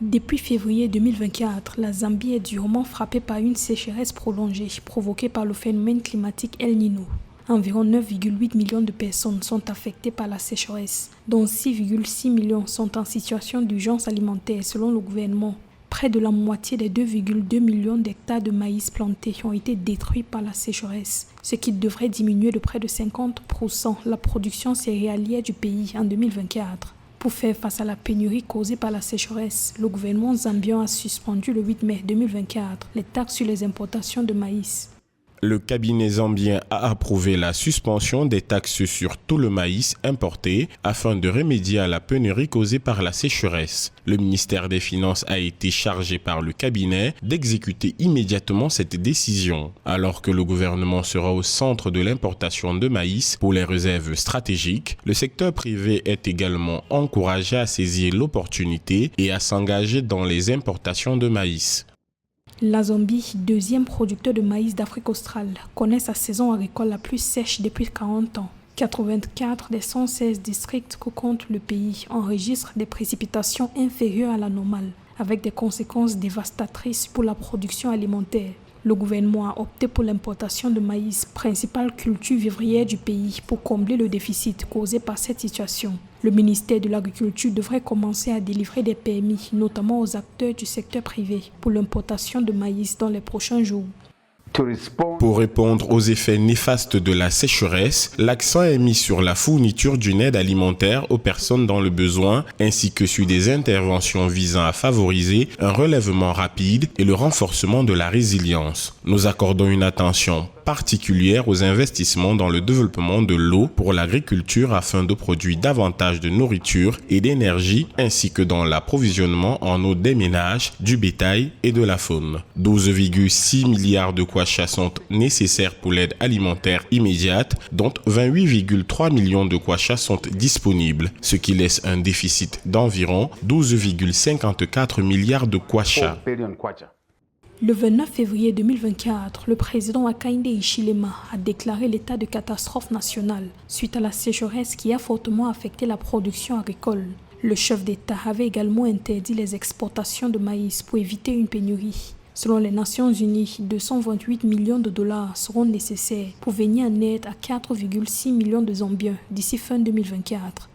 Depuis février 2024, la Zambie est durement frappée par une sécheresse prolongée provoquée par le phénomène climatique El Niño. Environ 9,8 millions de personnes sont affectées par la sécheresse, dont 6,6 millions sont en situation d'urgence alimentaire selon le gouvernement. Près de la moitié des 2,2 millions d'hectares de maïs plantés ont été détruits par la sécheresse, ce qui devrait diminuer de près de 50% la production céréalière du pays en 2024. Pour faire face à la pénurie causée par la sécheresse, le gouvernement zambien a suspendu le 8 mai 2024 les taxes sur les importations de maïs. Le cabinet zambien a approuvé la suspension des taxes sur tout le maïs importé afin de remédier à la pénurie causée par la sécheresse. Le ministère des Finances a été chargé par le cabinet d'exécuter immédiatement cette décision. Alors que le gouvernement sera au centre de l'importation de maïs pour les réserves stratégiques, le secteur privé est également encouragé à saisir l'opportunité et à s'engager dans les importations de maïs. La Zambie, deuxième producteur de maïs d'Afrique australe, connaît sa saison agricole la plus sèche depuis 40 ans. 84 des 116 districts que compte le pays enregistrent des précipitations inférieures à la normale, avec des conséquences dévastatrices pour la production alimentaire. Le gouvernement a opté pour l'importation de maïs, principale culture vivrière du pays, pour combler le déficit causé par cette situation. Le ministère de l'Agriculture devrait commencer à délivrer des permis, notamment aux acteurs du secteur privé, pour l'importation de maïs dans les prochains jours. Pour répondre aux effets néfastes de la sécheresse, l'accent est mis sur la fourniture d'une aide alimentaire aux personnes dans le besoin, ainsi que sur des interventions visant à favoriser un relèvement rapide et le renforcement de la résilience. Nous accordons une attention particulière aux investissements dans le développement de l'eau pour l'agriculture afin de produire davantage de nourriture et d'énergie, ainsi que dans l'approvisionnement en eau des ménages, du bétail et de la faune. 12,6 milliards de kwacha sont nécessaires pour l'aide alimentaire immédiate, dont 28,3 millions de kwacha sont disponibles, ce qui laisse un déficit d'environ 12,54 milliards de kwacha. Le 29 février 2024, le président Hakainde Hichilema a déclaré l'état de catastrophe nationale suite à la sécheresse qui a fortement affecté la production agricole. Le chef d'État avait également interdit les exportations de maïs pour éviter une pénurie. Selon les Nations Unies, 228 millions de dollars seront nécessaires pour venir en aide à 4,6 millions de Zambiens d'ici fin 2024.